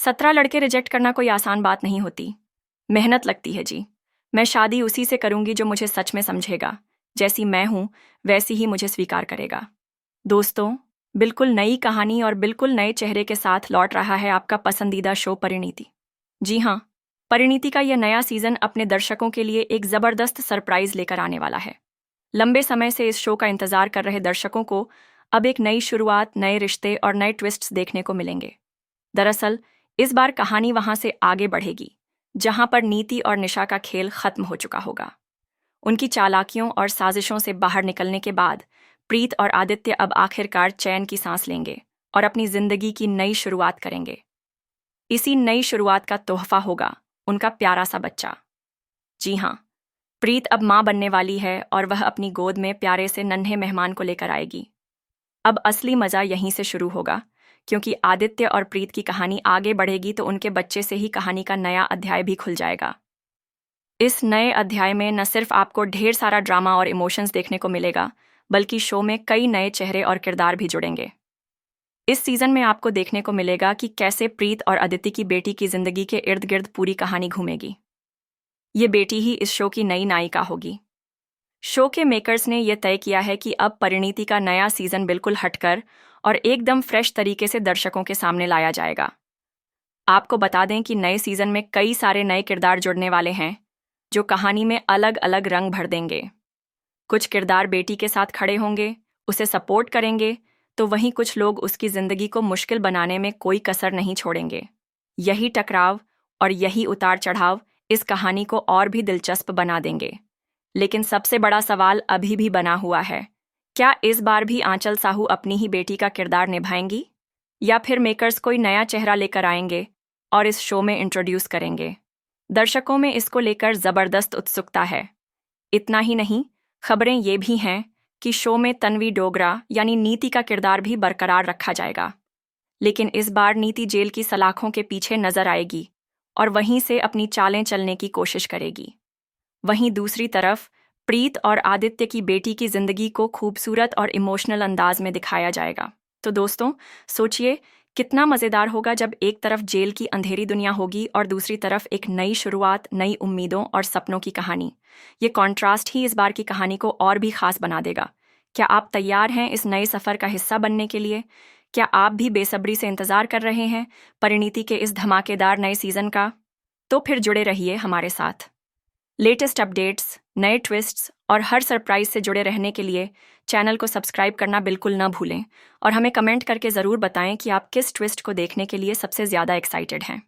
17 लड़के रिजेक्ट करना कोई आसान बात नहीं होती। मेहनत लगती है जी। मैं शादी उसी से करूंगी जो मुझे सच में समझेगा। जैसी मैं हूं वैसी ही मुझे स्वीकार करेगा। दोस्तों, बिल्कुल नई कहानी और बिल्कुल नए चेहरे के साथ लौट रहा है आपका पसंदीदा शो परिणीति। जी हाँ, परिणीति का यह नया सीजन अपने दर्शकों के लिए एक जबरदस्त सरप्राइज लेकर आने वाला है। लंबे समय से इस शो का इंतजार कर रहे दर्शकों को अब एक नई शुरुआत, नए रिश्ते और नए ट्विस्ट्स देखने को मिलेंगे। दरअसल इस बार कहानी वहां से आगे बढ़ेगी जहां पर नीति और निशा का खेल खत्म हो चुका होगा। उनकी चालाकियों और साजिशों से बाहर निकलने के बाद प्रीत और आदित्य अब आखिरकार चैन की सांस लेंगे और अपनी जिंदगी की नई शुरुआत करेंगे। इसी नई शुरुआत का तोहफा होगा उनका प्यारा सा बच्चा। जी हाँ, प्रीत अब मां बनने वाली है और वह अपनी गोद में प्यारे से नन्हे मेहमान को लेकर आएगी। अब असली मजा यहीं से शुरू होगा, क्योंकि आदित्य और प्रीत की कहानी आगे बढ़ेगी तो उनके बच्चे से ही कहानी का नया अध्याय भी खुल जाएगा। इस नए अध्याय में न सिर्फ आपको ढेर सारा ड्रामा और इमोशंस देखने को मिलेगा, बल्कि शो में कई नए चेहरे और किरदार भी जुड़ेंगे। इस सीजन में आपको देखने को मिलेगा कि कैसे प्रीत और अदिति की बेटी की जिंदगी के इर्द गिर्द पूरी कहानी घूमेगी। ये बेटी ही इस शो की नई नायिका होगी। शो के मेकर्स ने यह तय किया है कि अब परिणीति का नया सीजन बिल्कुल हटकर और एकदम फ्रेश तरीके से दर्शकों के सामने लाया जाएगा। आपको बता दें कि नए सीजन में कई सारे नए किरदार जुड़ने वाले हैं जो कहानी में अलग अलग रंग भर देंगे। कुछ किरदार बेटी के साथ खड़े होंगे, उसे सपोर्ट करेंगे, तो वहीं कुछ लोग उसकी जिंदगी को मुश्किल बनाने में कोई कसर नहीं छोड़ेंगे। यही टकराव और यही उतार चढ़ाव इस कहानी को और भी दिलचस्प बना देंगे। लेकिन सबसे बड़ा सवाल अभी भी बना हुआ है, क्या इस बार भी आंचल साहू अपनी ही बेटी का किरदार निभाएंगी, या फिर मेकर्स कोई नया चेहरा लेकर आएंगे और इस शो में इंट्रोड्यूस करेंगे। दर्शकों में इसको लेकर जबरदस्त उत्सुकता है। इतना ही नहीं, खबरें ये भी हैं कि शो में तन्वी डोगरा यानी नीति का किरदार भी बरकरार रखा जाएगा। लेकिन इस बार नीति जेल की सलाखों के पीछे नजर आएगी और वहीं से अपनी चालें चलने की कोशिश करेगी। वहीं दूसरी तरफ प्रीत और आदित्य की बेटी की जिंदगी को खूबसूरत और इमोशनल अंदाज में दिखाया जाएगा। तो दोस्तों, सोचिए कितना मज़ेदार होगा जब एक तरफ जेल की अंधेरी दुनिया होगी और दूसरी तरफ एक नई शुरुआत, नई उम्मीदों और सपनों की कहानी। ये कॉन्ट्रास्ट ही इस बार की कहानी को और भी खास बना देगा। क्या आप तैयार हैं इस नए सफ़र का हिस्सा बनने के लिए? क्या आप भी बेसब्री से इंतज़ार कर रहे हैं परिणीति के इस धमाकेदार नए सीज़न का? तो फिर जुड़े रहिए हमारे साथ। लेटेस्ट अपडेट्स, नए ट्विस्ट्स और हर सरप्राइज से जुड़े रहने के लिए चैनल को सब्सक्राइब करना बिल्कुल न भूलें और हमें कमेंट करके ज़रूर बताएं कि आप किस ट्विस्ट को देखने के लिए सबसे ज़्यादा एक्साइटेड हैं।